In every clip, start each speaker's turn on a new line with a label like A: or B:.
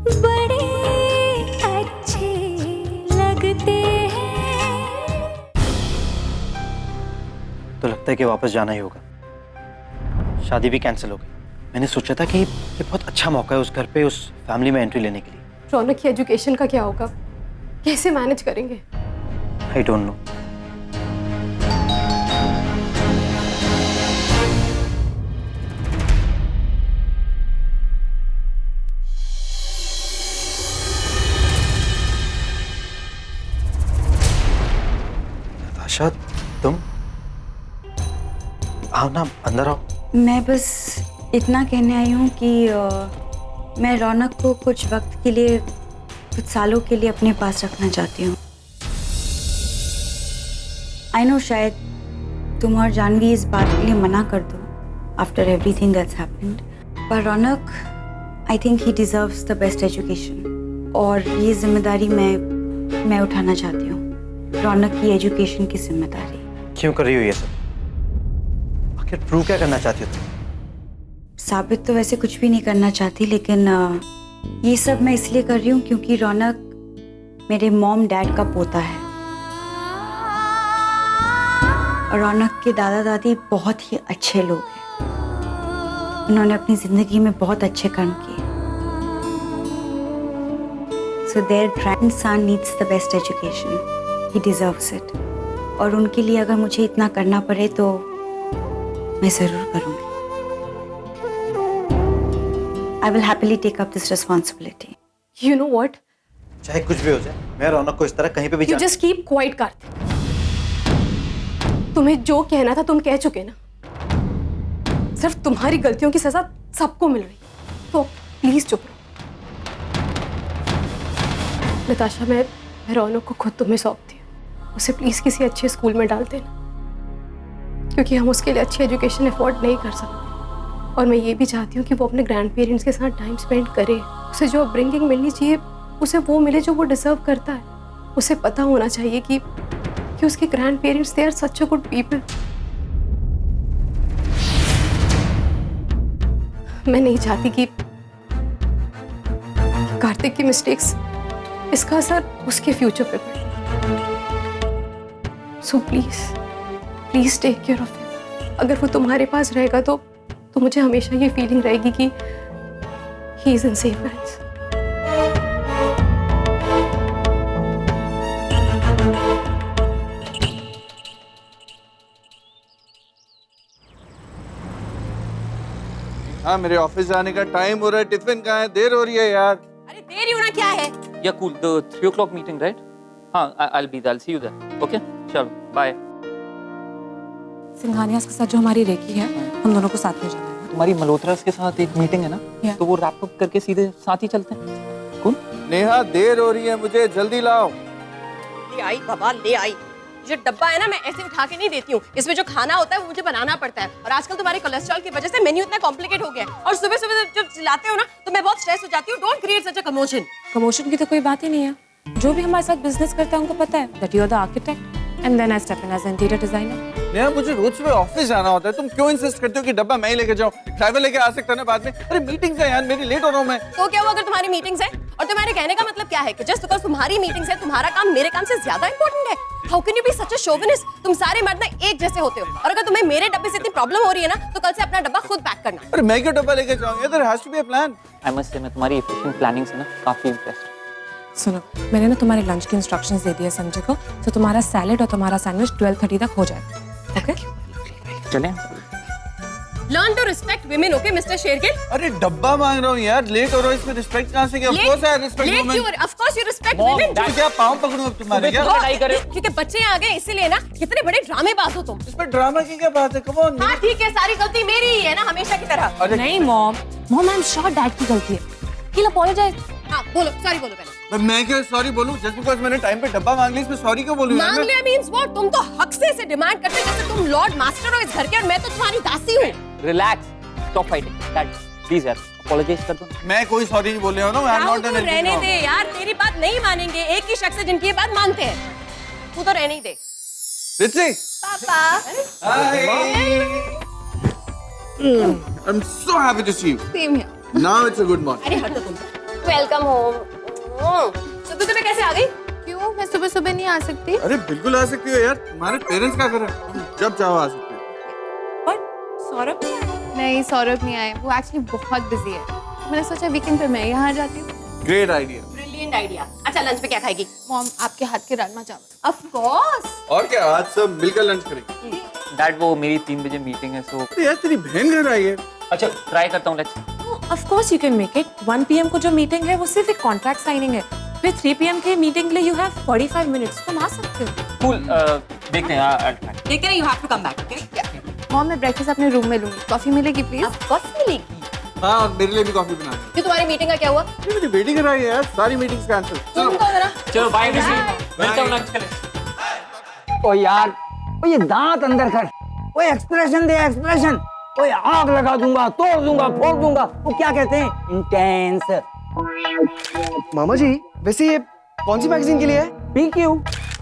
A: बड़े अच्छे लगते हैं।
B: तो लगता है कि वापस जाना ही होगा। शादी भी कैंसिल हो गई। मैंने सोचा था कि ये बहुत अच्छा मौका है उस घर पे, उस फैमिली में एंट्री लेने के लिए।
C: रौनक की एजुकेशन का क्या होगा? कैसे मैनेज करेंगे?
B: I don't know. नताशा, तुम आओ ना, अंदर आओ।
D: मैं बस इतना कहने आई हूँ कि मैं रौनक को कुछ वक्त के लिए, कुछ सालों के लिए अपने पास रखना चाहती हूँ। आई नो शायद तुम और जानवी इस बात के लिए मना कर दो आफ्टर एवरीथिंग दैट्स हैपेंड, पर Raunak, I think he deserves the best education और ये जिम्मेदारी मैं उठाना चाहती हूँ, रौनक की एजुकेशन की जिम्मेदारी।
B: क्यों कर रही हो ये सब? आखिर प्रूव क्या करना चाहती हो तुम?
D: साबित तो वैसे कुछ भी नहीं करना चाहती, लेकिन ये सब मैं इसलिए कर रही हूँ क्योंकि रौनक मेरे मॉम डैड का पोता है और रौनक के दादा दादी बहुत ही अच्छे लोग हैं। उन्होंने अपनी जिंदगी में बहुत अच्छे कर्म किए। So their grandson needs the best education, he deserves it. और उनके लिए अगर मुझे इतना करना पड़े तो मैं जरूर करूँगी। I will happily take up this responsibility.
C: You know what?
B: चाहे कुछ भी हो जाए, मैं रौनक को इस तरह कहीं पे भी
C: You just keep quiet, Kartik. तुम्हें जो कहना था तुम कह चुके ना। सिर्फ तुम्हारी गलतियों की सजा सबको मिल रही, तो प्लीज चुप रहो। नताशा, मैं रौनक को खुद तुम्हें सौंपती हूँ। उसे प्लीज किसी अच्छे स्कूल में डाल देना, क्योंकि हम उसके लिए अच्छी एजुकेशन अफोर्ड नहीं कर सकते। और मैं ये भी चाहती हूँ कि वो अपने ग्रैंड पेरेंट्स के साथ टाइम स्पेंड करे। उसे जो अपब्रिंगिंग मिलनी चाहिए उसे वो मिले जो वो डिजर्व करता है। उसे पता होना चाहिए कि उसके grand parents they are such a good people. मैं नहीं चाहती कि कार्तिक की मिस्टेक्स, इसका असर उसके फ्यूचर पे पड़े। So please take care of him. अगर वो तुम्हारे पास रहेगा तो मुझे हमेशा ये फीलिंग रहेगी कि he is in safe hands.
E: हाँ, मेरे ऑफिस जाने का टाइम हो रहा है। टिफिन कहाँ है? देर हो रही है यार।
F: अरे देर ही होना क्या है?
G: Yeah, cool. The 3 o'clock meeting, right? हाँ, I'll be there. I'll see you there. Okay? चलो, bye.
F: सिंघानिया के साथ जो हमारी रेकी है, हम दोनों को साथ में जाना है।
G: तुम्हारी मल्होत्रास के साथ एक मीटिंग है ना?
F: Yeah.
G: तो वो रैप अप करके सीधे साथ ही चलते हैं। कौन?
E: नेहा, देर हो रही है मुझे, जल्दी लाओ।
F: ले आई बाबा, ले आई। जो डब्बा है ना, मैं ऐसे उठा के नहीं देती हूँ। इसमें जो खाना होता है वो मुझे बनाना पड़ता है। और आजकल तुम्हारे कोलेस्ट्रॉल की वजह से मेन्यू इतना कॉम्प्लिकेट हो गया है। और सुबह सुबह जब चिल्लाते हो ना तो मैं बहुत स्ट्रेस हो जाती हूँ। Don't create such a commotion.
H: Commotion की तो कोई बात ही नहीं है। जो भी हमारे साथ बिजनेस करता है उनको पता है that you are the architect and then I step in as an interior designer.
E: Neha, मुझे रोज सुबह ऑफिस जाना होता है। तुम क्यों इंसिस्ट करते हो कि डब्बा मैं ही लेके जाऊँ? ड्राइवर लेके आ सकता है ना बाद में। अरे मीटिंग्स है यार, मेरी लेट हो रहा हूँ मैं।
F: तो क्या हुआ अगर तुम्हारी मीटिंग्स है? और तुम्हारे कहने का मतलब क्या है कि जस्ट बिकॉज़ तुम्हारी मीटिंग्स है, तुम्हारा काम मेरे काम से ज्यादा इंपॉर्टेंट है? How can you be such a chauvinist? तुम सारे मर्द ना एक जैसे होते हो। और अगर तुम्हें मेरे डब्बे से इतनी प्रॉब्लम हो रही है ना, तो कल से अपना डब्बा खुद पैक करना।
E: अरे मैं क्यों डब्बा लेके जाऊँ? There has to be a plan.
G: I must say, मैं तुम्हारी efficient planning से ना काफी impressed।
H: सुनो, मैंने ना तुम्हारे लंच की इंस्ट्रक्शंस दे दिए संजय को, तो तुम्हारा सैलेड और तुम्हारा सैंडविच 12:30 तक हो जाएगा। ओके?
G: चलें?
F: Learn to respect women, okay mister Shergill?
E: अरे डब्बा मांग रहा हूँ यार, लेट हो रहा हूँ, इसमें रिस्पेक्ट कहाँ से? Of course I respect women.
F: Of course you respect women.
E: तो क्या पाँव पकड़ूं अब तुम्हारे? क्या
G: लड़ाई करे?
F: क्योंकि बच्चे आ गए इसीलिए ना। कितने बड़े ड्रामेबाज हो तुम।
E: इसमें ड्रामा की क्या बात है? Come on.
F: हाँ ठीक है, सारी गलती मेरी ही है ना, हमेशा की तरह।
E: अरे
H: नहीं mom, I am sure dad की गलती है। He'll apologize.
F: हाँ बोलो, सॉरी बोलो पहले।
E: मैं क्यों सॉरी बोलूं? जस्ट बिकॉज़ मैंने टाइम पे डब्बा मांग लिया, इसमें सॉरी क्यों बोलूं?
F: मांग लिया मींस व्हाट? तुम तो हक से इसे डिमांड करते हो जैसे तुम लॉर्ड मास्टर हो इस घर के और मैं तो तुम्हारी दासी हूँ।
G: Relax. Stop fighting. Dad, please यार, apologize कर दो।
E: मैं कोई सॉरी नहीं बोल रहा हूं ना। I am not done anything.
F: रहने दे यार, तेरी बात नहीं मानेंगे। एक ही शख्स है जिनकी ये बात मानते हैं। तू तो रहने ही दे।
E: रिची,
F: पापा।
E: Hi. I am so happy to see you.
F: Same here.
E: Now it's a good morning.
F: अरे हट दो तुम। Welcome welcome home. सुबह सुबह कैसे आ गई?
I: क्यों? मैं सुबह सुबह नहीं आ सकती?
E: अरे बिल्कुल आ सकती हो यार, तुम्हारे पेरेंट्स का घर है, तुम जब चाहो आ सकती हो।
I: और सौरभ नहीं आए? नहीं, सौरभ नहीं आए, वो एक्चुअली बहुत बिजी है। मैंने सोचा वीकेंड पे मैं यहाँ आ जाती हूँ।
E: Great idea.
F: Brilliant idea. अच्छा लंच पे क्या खाएगी?
I: मॉम, आपके हाथ के राजमा चावल।
F: Of course.
E: और क्या, आज सब मिलकर लंच करेंगे।
G: डैड वो मेरी 3 बजे मीटिंग है सो
E: अरे यार तेरी बहन घर आई है।
G: अच्छा ट्राई करता हूँ let's.
H: Of course you can make it. 1 PM को जो मीटिंग है वो सिर्फ एक कॉन्ट्रैक्ट साइनिंग है। फिर 3 PM के मीटिंग के लिए यू हैव 45 मिनट्स। तुम आ सकते हो।
G: कूल देखते हैं आई ट्राई।
F: ठीक है, you have to come back, okay?
I: Mom, मैं ब्रेकफास्ट अपने रूम में लूंगी। कॉफी मिलेगी प्लीज?
F: ऑफ कोर्स मिलेगी।
E: हाँ, और मेरे लिए भी कॉफी बना दे।
F: क्यों, तुम्हारी मीटिंग का क्या हुआ?
E: मेरी बेटी घर आई है यार, सारी मीटिंग्स कैंसिल।
F: तुम कहो जरा।
G: चलो बाय मिलता हूँ लंच के लिए।
J: ओ यार, ओ ये दांत अंदर कर। ओ एक्सप्रेशन दे, एक्सप्रेशन। ओ आग लगा दूंगा, तोड़ दूंगा, फोड़ दूंगा। वो क्या कहते हैं? इंटेंस।
K: मामा जी, वैसे ये कौन सी मैगजीन के लिए है?
J: PQ।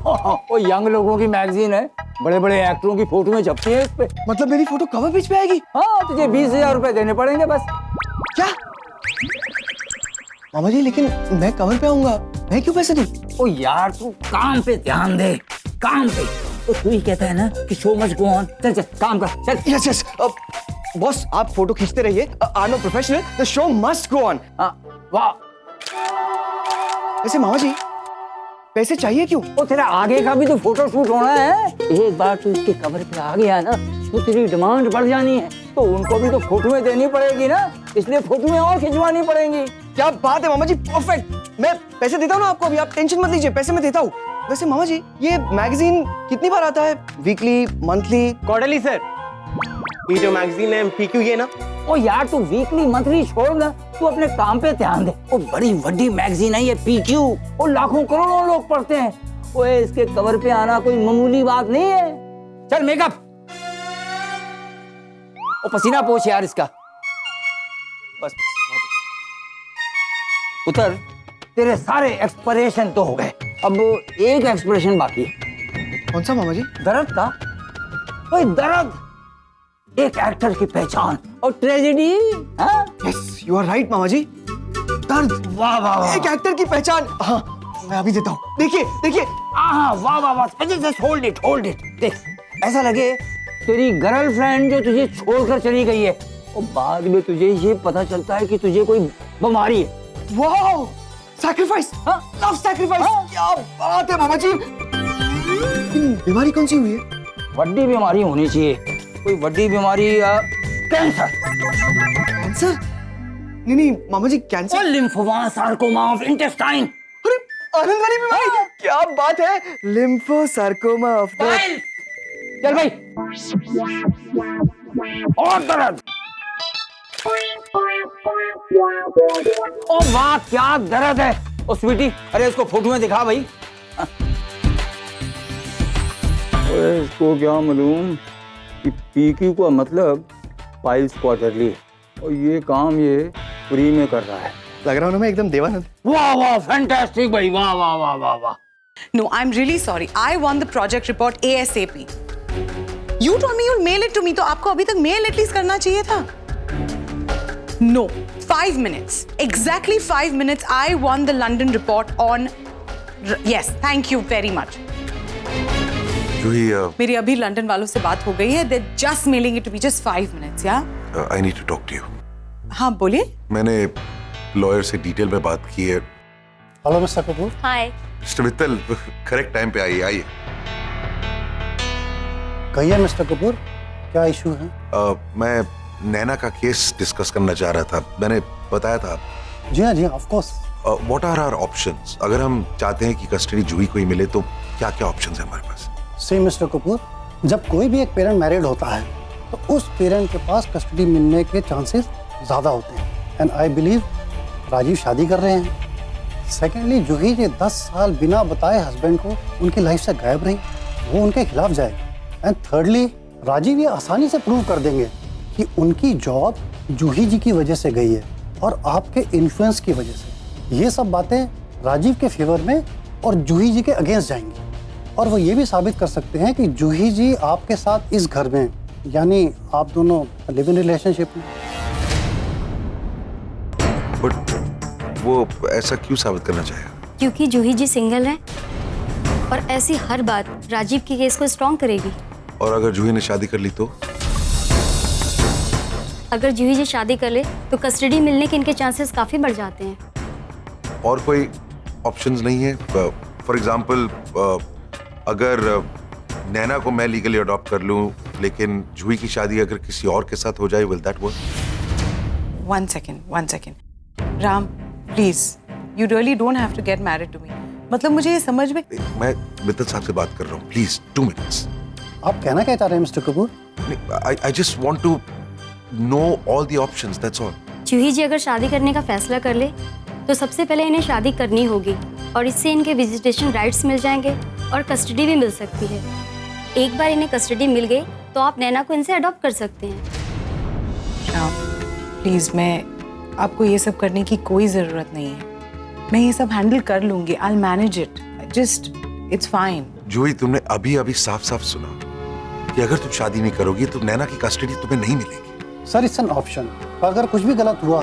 J: ओ यंग लोगों की मैगजीन है, बड़े बड़े एक्टरों की फोटो में छपती है इस पे।
K: मतलब मेरी फोटो कवर पेज पे आएगी?
J: हाँ, तुझे 20,000 रुपए देने पड़ेंगे बस।
K: क्या मामा जी, लेकिन मैं कवर पे आऊंगा, मैं क्यों पैसे दूं?
J: ओ यार, तू काम पे ध्यान दे, काम पे। तो तू ही कहता है ना कि शो मस्ट गो ऑन। चल चल काम कर, चल।
K: यस यस बॉस, आप फोटो खींचते रहिए। I am a professional, the show must go on.
J: वाह।
K: वैसे मामा जी, पैसे चाहिए क्यों?
J: ओ तेरा आगे का भी तो फोटो शूट होना है। एक बार तू इसके कवर पे आ गया ना तो तेरी डिमांड बढ़ जानी है, तो उनको भी तो फोटो में देनी पड़ेगी ना, इसलिए फोटो में और खिंचवानी पड़ेगी।
K: क्या बात है मामा जी, परफेक्ट। मैं पैसे देता हूँ ना आपको, अभी आप टेंशन मत लीजिए, पैसे मैं देता हूँ। वैसे मामा जी, ये मैगजीन कितनी बार आता है? Weekly, monthly,
L: quarterly sir. ये जो मैगजीन है PQ, ये ना।
J: ओ यार, तू वीकली मंथली छोड़ ना, तू अपने काम पे ध्यान दे। ओ बड़ी बड़ी मैगजीन है ये PQ, ओ लाखों करोड़ों लोग पढ़ते हैं। ओए, इसके कवर पे आना कोई मामूली बात नहीं है। चल मेकअप। ओ पसीना पोंछ यार इसका। बस उतर। तेरे सारे एक्सप्रेशन तो हो गए, अब एक एक्सप्रेशन बाकी है।
K: कौन सा मामा जी?
J: दर्द का। ओए दर्द, एक एक्टर की पहचान और tragedy.
K: Yes, you are right मामा जी। दर्द।
J: वाह वाह वाह।
K: एक एक्टर की पहचान। हाँ, मैं अभी देता हूँ। देखिए देखिए।
J: हाँ, वाह वाह वाह। Just hold it, hold it. देख, ऐसा लगे तेरी गर्लफ्रेंड जो तुझे छोड़कर चली गई है और बाद में तुझे ये पता चलता है कि तुझे कोई बीमारी है।
K: वाह, सैक्रिफाइस। हाँ, लव सैक्रिफाइस। क्या बात है मामा जी। बीमारी कौन सी हुई है?
J: बड़ी बीमारी होनी चाहिए, कोई बड़ी बीमारी। कैंसर।
K: कैंसर? नहीं नहीं मामा ji, cancer.
J: Lymphoma sarcoma of intestine.
K: अरे आनंद वाली बीमारी। क्या बात है, लिम्फोसार्कोमा ऑफ द।
J: चल भाई, और दर्द। ओ वाह, क्या दर्द है। ओ स्वीटी, अरे इसको फोटो में दिखा भाई। अरे इसको क्या मालूम कि PQ का मतलब पाइल्स क्वार्टरली है, और ये काम ये फ्री में कर रहा है।
K: लग रहा हूँ ना मैं एकदम देवानंद।
J: वाह वाह, फैंटास्टिक भाई, वाह वाह वाह वाह वाह।
M: No, I'm really sorry. I want the project report ASAP. You told me you'll mail it to me, तो आपको अभी तक mail at least करना चाहिए था. No, 5 minutes. Exactly 5 minutes. I want the London report on. Yes, thank you very much.
N: जूही,
M: मेरी अभी London वालों से बात हो गई है. They're just mailing it to me. Just 5 minutes, yeah?
N: I need to talk to you.
M: हाँ बोलिए.
N: मैंने लॉयर से डिटेल में बात की है.
L: Hello mister Kapoor.
F: Hi.
N: Mister Mittal, correct time पे आइए.
L: कहिए मिस्टर कपूर, क्या इशू है?
N: मैं नैना का केस डिस्कस करना चाह रहा था. मैंने बताया था.
L: जी हाँ, of course.
N: What are our options? अगर हम चाहते हैं कि कस्टडी जूही को ही मिले तो क्या क्या ऑप्शंस हैं हमारे पास?
L: सी मिस्टर कपूर, जब कोई भी एक पेरेंट मैरिड होता है तो उस पेरेंट के पास कस्टडी मिलने के चांसेस ज़्यादा होते हैं. एंड आई बिलीव राजीव शादी कर रहे हैं. सेकेंडली, जूही जी 10 साल बिना बताए हस्बैंड को उनकी लाइफ से गायब रही, वो उनके खिलाफ जाएगी. एंड थर्डली, राजीव ये आसानी से प्रूव कर देंगे कि उनकी जॉब जूही जी की वजह से गई है और आपके इन्फ्लुएंस की वजह से. ये सब बातें राजीव के फेवर में और जूही जी के अगेंस्ट जाएंगी. और वो ये भी साबित कर सकते हैं कि जूही जी आपके साथ इस घर में, यानी आप दोनों लिव इन रिलेशनशिप में.
N: वो ऐसा क्यों साबित करना चाहेगा?
D: क्योंकि जूही जी सिंगल हैं और ऐसी हर बात राजीव के केस को स्ट्रॉन्ग करेगी।
N: और अगर जूही ने शादी कर ली तो?
D: अगर जूही जी शादी कर ले तो कस्टडी मिलने के इनके चांसेस काफी बढ़ जाते हैं।
N: और कोई ऑप्शंस नहीं है? फॉर एग्जाम्पल अगर नैना को मैं लीगली अडॉप्ट कर लूं लेकिन जूही की शादी अगर किसी और के साथ हो जाए, will that work?
M: One second. Ram, please, you really don't have to get married to me. मतलब मुझे ये समझ में...
N: मैं मित्तल साहब से बात कर रहा हूँ, प्लीज 2 minutes.
L: आप कहना क्या चाह रहे हैं mister Kapoor?
N: I just want to know all the options, that's all.
D: जूही जी अगर शादी करने का फैसला कर ले तो सबसे पहले इन्हें शादी करनी होगी और इससे इनके विजिटेशन राइट्स मिल जाएंगे और कस्टडी भी मिल सकती है। एक बार इन्हें कस्टडी मिल गई तो आप नैना को इनसे अडॉप्ट कर सकते हैं।
M: राम, प्लीज, मैं आपको ये सब करने की कोई जरूरत नहीं है। मैं ये सब हैंडल कर लूंगी। I'll manage it. Just, it's fine.
N: जूही, तुमने अभी साफ साफ सुना कि अगर तुम शादी नहीं करोगी तो नैना की कस्टडी तुम्हें नहीं मिलेगी।
L: Sir, it's an option. अगर कुछ भी गलत हुआ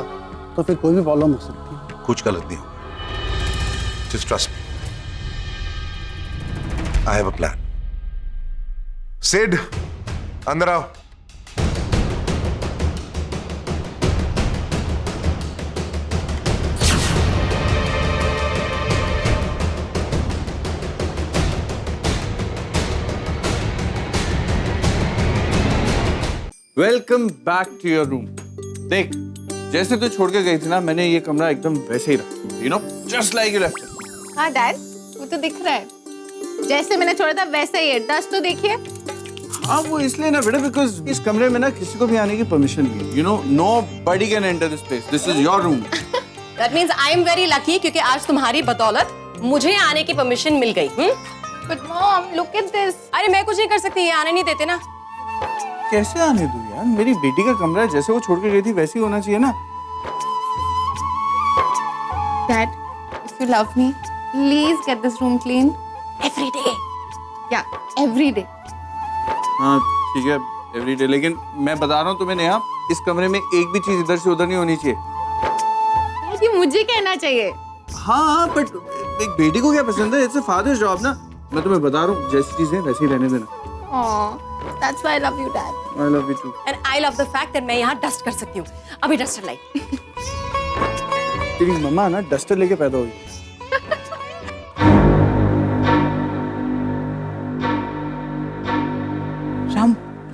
L: तो फिर कोई भी प्रॉब्लम हो सकती है।
N: कुछ गलत नहीं होगा। Just trust me. I have a plan. Sid, अंदर आओ।
E: Welcome back to your room. देख, जैसे तू छोड़ के गई थी ना, मैंने ये कमरा एकदम वैसे ही रखा, you know, just like you left it.
I: हाँ डैड, वो तो दिख रहा है जैसे मैंने छोड़ा था वैसे ही है। डस्ट तो देखिए।
E: हाँ, वो इसलिए ना बेटा, बिकॉज इस कमरे में ना किसी को भी आने की परमिशन नहीं है। You know, nobody can enter this place. This is your room.
F: That means I am very lucky क्योंकि आज तुम्हारी बदौलत मुझे आने की परमिशन मिल गई।
I: But mom, look at this.
F: अरे मैं कुछ नहीं कर सकती, ये आने नहीं देते ना।
E: कैसे आने दूं यार? मेरी बेटी का कमरा है, जैसे वो छोड़ के गई थी वैसे ही होना चाहिए ना।
I: Dad, if you love me, please get this room clean
F: every day.
I: Yeah, every day.
E: हाँ ठीक है, एवरी डे। लेकिन मैं बता रहा हूँ तुम्हें नेहा, इस कमरे में एक भी चीज इधर से उधर नहीं होनी चाहिए।
I: ये मुझे कहना चाहिए।
E: हाँ, बट एक बेटी को क्या पसंद है? इट्स अ फादर्स जॉब ना। मैं तुम्हें बता रहा हूँ, जैसी चीजें वैसे ही रहने देना।
I: Aw, that's why I love you, Dad.
E: I love you too.
F: And I love the fact that मैं यहाँ डस्ट कर सकती हूँ। अभी डस्टर लाई।
E: तेरी मम्मा ना डस्टर लेके पैदा हुई।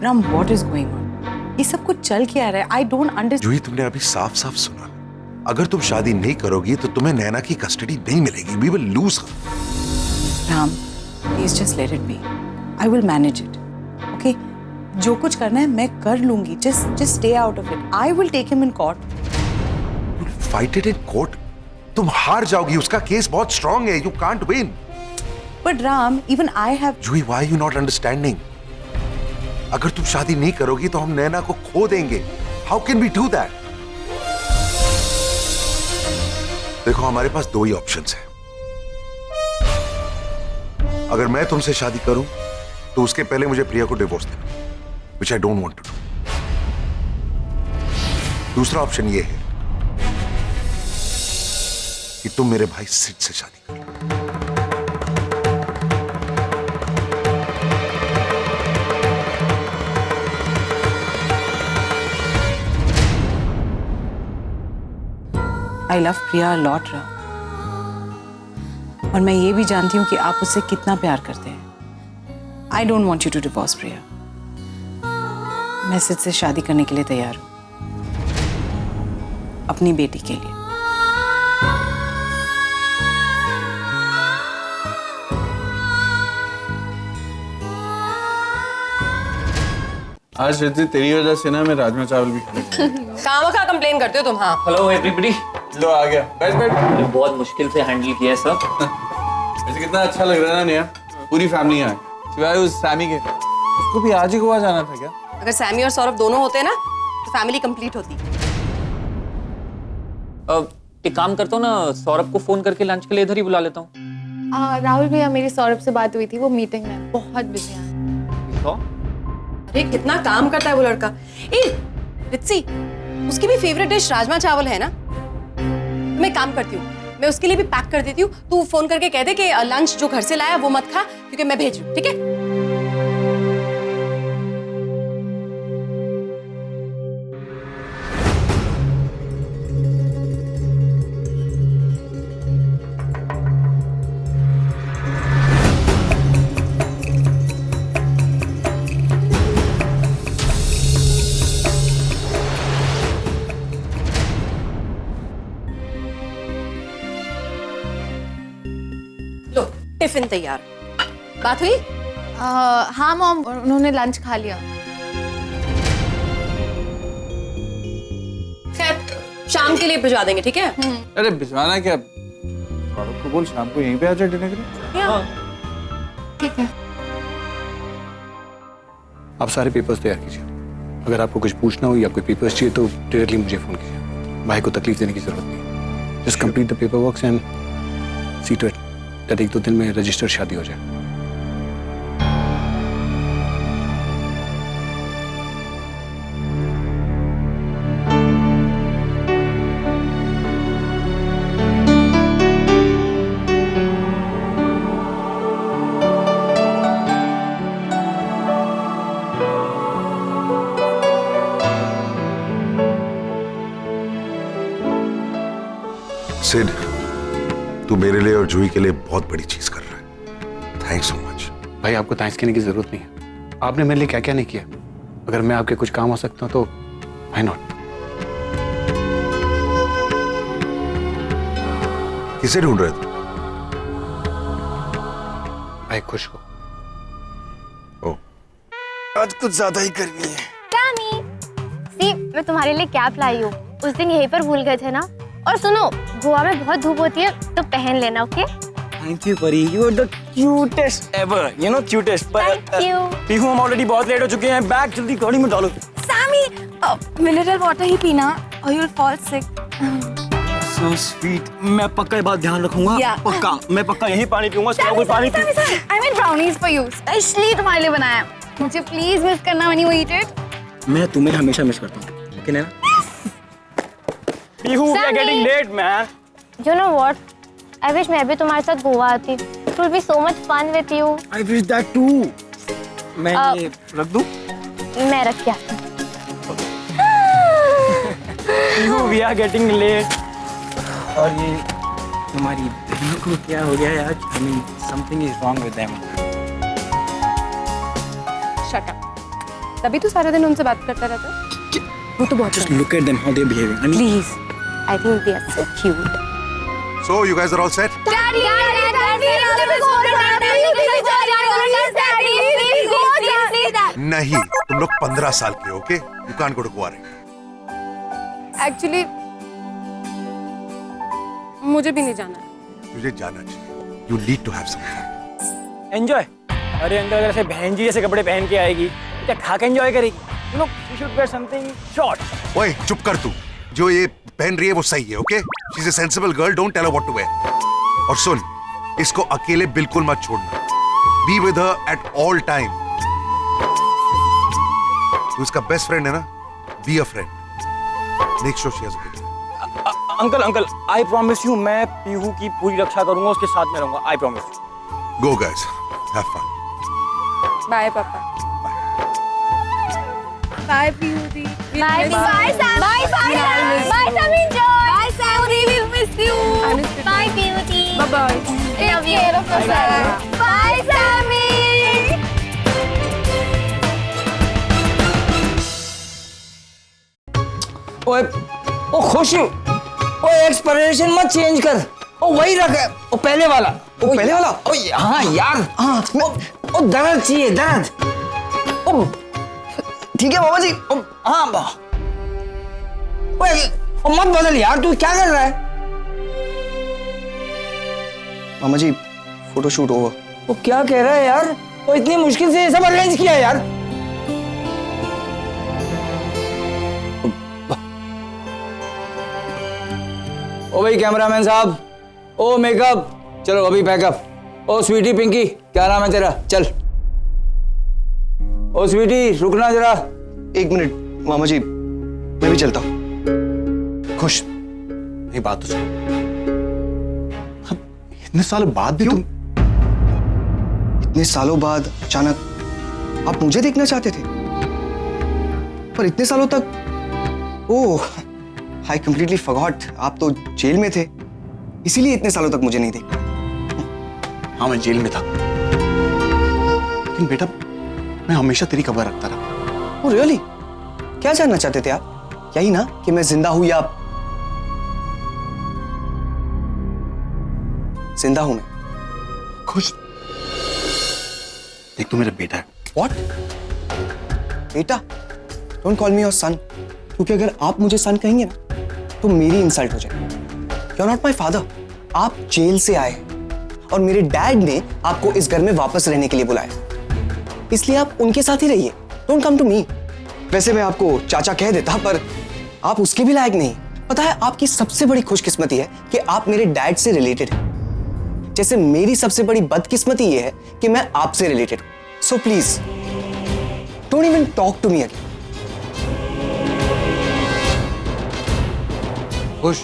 M: Ram, what is going on? ये सब कुछ चल क्या रहा है? I don't understand.
N: जूही, तुमने अभी साफ साफ सुना, अगर तुम शादी नहीं करोगी तो तुम्हें नैना की कस्टडी नहीं मिलेगी। We will lose her.
M: Ram, please just let it be. I will manage it. Okay? जो कुछ करना है मैं कर लूंगी. Just stay out of it. I will take him in court.
N: Fight it in court? तुम हार जाओगी, उसका केस बहुत स्ट्रांग है. You can't win.
M: But Ram, even I have.
N: Juhi, why are you not understanding? अगर तुम शादी नहीं करोगी तो हम नैना को खो देंगे. How can we do that? देखो, हमारे पास 2 ही ऑप्शंस हैं. अगर मैं तुमसे शादी करूं तो उसके पहले मुझे प्रिया को डिवोर्स देना, which I don't want to do. दूसरा ऑप्शन ये है कि तुम मेरे भाई सिड से शादी करो.
M: I love Priya a lot, Ram. और मैं ये भी जानती हूँ कि आप उससे कितना प्यार करते हैं. I don't want you to divorce Priya. मैं सिड से शादी करने के लिए तैयार हूँ, अपनी बेटी के लिए.
E: आज रिद्धि, तेरी वजह से ना मैं राजमा चावल भी खाने
F: खामखा कंप्लेन करते हो तुम. हाँ,
G: हेलो एवरीबॉडी.
E: लो आ गया. बैठ.
G: बहुत मुश्किल से हैंडल किया है सब.
E: वैसे कितना अच्छा लग रहा है ना नेहा, पूरी फैमिली यहाँ है, सिवाय उस सैमी के. उसको भी आज ही गोवा जाना था क्या?
F: अगर सैमी और सौरभ दोनों होते ना तो फैमिली कंप्लीट होती.
G: एक काम करता हूँ ना, सौरभ को फोन करके लंच के लिए इधर ही बुला लेता हूँ.
I: राहुल भैया, मेरी सौरभ से बात हुई थी, वो मीटिंग में बहुत बिजी है.
F: अरे कितना काम करता है वो लड़का. ए रित्सी, उसकी भी फेवरेट डिश राजमा चावल है ना? तो मैं काम करती हूँ, मैं उसके लिए भी पैक कर देती हूँ। तू फोन करके कह दे कि लंच जो घर से लाया वो मत खा, क्योंकि मैं भेज रही हूँ, ठीक है? लो टिफिन तैयार। बात हुई?
I: हाँ मॉम, उन्होंने लंच खा लिया।
F: खैर शाम के लिए भिजवा देंगे, ठीक है?
E: अरे भिजवाना क्या, सौरभ को बोल शाम को यहीं पे आ जाए डिनर के लिए।
I: ठीक है।
O: आप सारे पेपर्स तैयार कीजिए। अगर आपको कुछ पूछना हो या कोई पेपर्स चाहिए तो डायरेक्टली मुझे फोन कीजिए। भाई को तकलीफ देने की जरूरत नहीं। Just complete the paper works and see to it that 1-2 दिन में रजिस्टर्ड शादी हो जाए।
N: सिड, तू मेरे लिए और जूही के लिए बहुत बड़ी चीज कर रहा है। Thanks so much.
O: भाई आपको थैंक्स कहने की जरूरत नहीं है। आपने मेरे लिए क्या क्या नहीं किया। अगर मैं आपके कुछ काम आ सकता हूं तो व्हाई नॉट।
N: किसे ढूंढ रहे थे?
O: भाई खुश हो।
K: आज कुछ ज्यादा ही गर्मी है।
P: सामी, सी मैं तुम्हारे लिए कैप लाई हूँ। उस दिन यहीं पर भूल गए थे ना। और सुनो, गोवा में बहुत धूप होती है तो पहन लेना, okay?
K: Thank you Pari, you are the cutest ever, you know cutest.
P: Thank you.
K: Pihu, हम ऑलरेडी बहुत लेट हो चुके हैं, बैग जल्दी गाड़ी में डालो।
I: सामी, मिनरल वाटर ही पीना और you will fall sick.
K: So sweet, मैं पक्का ये बात ध्यान रखूंगा। पक्का, मैं पक्का यही पानी पीऊंगा, सिर्फ कोई पानी पी।
I: I made brownies for you, specially तुम्हारे लिए बनाया। मुझे प्लीज मिस करना व्हेन यू ईट इट।
K: मैं तुम्हें हमेशा मिस करता हूँ, okay Naina? Pihu, we are getting late man.
P: You know what? I wish मैं भी तुम्हारे साथ गोवा आती। It will be so much fun with you.
K: I wish that too. मैं ये रख दूँ?
P: मैं रख क्या?
K: Pihu, we are getting late. और ये तुम्हारी बहनों को क्या हो गया यार? I mean, something is wrong with them.
C: Shut up. तभी तो सारा दिन उनसे बात करता रहता है। वो तो बहुत
K: Just look at them, how they're behaving. I mean,
P: Please. I think they are so cute.
N: So you guys are all set?
P: Daddy,
N: नहीं, तुम लोग 15 साल के हो, okay? You can't go to Goa right?
C: Actually, मुझे भी नहीं जाना है।
N: तुझे जाना चाहिए। You need to have some fun.
K: enjoy. अरे अंदर अगर ऐसे बहन जी जैसे कपड़े पहन के आएगी, क्या खा के एंजॉय करेगी? You know, you should wear something short.
N: ओए, चुप कर तू। जो ये पहन रही है वो सही है, okay? She's a sensible girl. Don't tell her what to wear. और सुन, इसको अकेले बिल्कुल मत छोड़ना। Be with her at all time. तू इसका बेस्ट फ्रेंड है ना? Be a friend. Make sure she has a good time.
K: Uncle, I promise you, मैं पीहू की पूरी रक्षा करूंगा, उसके साथ में रहूंगा। I promise.
N: Go guys, have fun.
C: Bye पापा।
I: बाय पीहू दी।
P: Bye, bye, Sam. Bye, Sam. Bye, Sam. Enjoy. Bye, Sam. We will miss you. Bye, beauty.
C: Bye, bye.
P: Love you. Bye, Sammy.
J: ओए, ओ खुशी, ओ एक्सप्रेशन मत change कर। ओ वही रख, ओ पहले वाला।
K: ओ पहले वाला?
J: ओ हाँ यार, हाँ। ओ दर्द चाहिए, दर्द। ओ
K: ठीक है मामा जी।
J: हाँ बा। ओ मत बदल यार, तू क्या कर रहा है?
K: मामा जी, फोटोशूट ओवर।
J: वो क्या कह रहा है यार? वो इतनी मुश्किल से ये सब अरेंज किया यार। ओ भाई कैमरामैन साहब, ओ मेकअप, चलो अभी पैकअप। ओ स्वीटी पिंकी, क्या नाम है तेरा? चल। ओ स्वीटी, रुकना जरा।
K: 1 मिनट मामा जी, मैं भी चलता हूँ। खुश,
O: नहीं बात तो सुनो। अब इतने सालों बाद भी तुम
K: इतने सालों बाद अचानक आप मुझे देखना चाहते थे, पर इतने सालों तक ओह आई कंप्लीटली फॉरगॉट, आप तो जेल में थे, इसीलिए इतने सालों तक मुझे नहीं देखा।
O: हाँ मैं जेल में था, लेकिन बेटा मैं हमेशा तेरी खबर रखता रहा।
K: Oh really? क्या जानना चाहते थे आप? यही ना कि मैं जिंदा हूं या जिंदा हूं मैं?
O: खुश देख, तू मेरा बेटा है।
K: What? बेटा? Don't call me your son, क्योंकि अगर आप मुझे सन कहेंगे ना तो मेरी इंसल्ट हो जाएगी। You're not my father. आप जेल से आए और मेरे डैड ने आपको इस घर में वापस रहने के लिए बुलाया, इसलिए आप उनके साथ ही रहिए। Don't come to me. वैसे मैं आपको चाचा कह देता, पर आप उसके भी लायक नहीं। पता है, आपकी सबसे बड़ी खुशकिस्मती है कि आप मेरे डैड से रिलेटेड हैं, जैसे मेरी सबसे बड़ी बदकिस्मती ये है कि मैं आपसे रिलेटेड हूं। So please don't even talk to me again.
O: खुश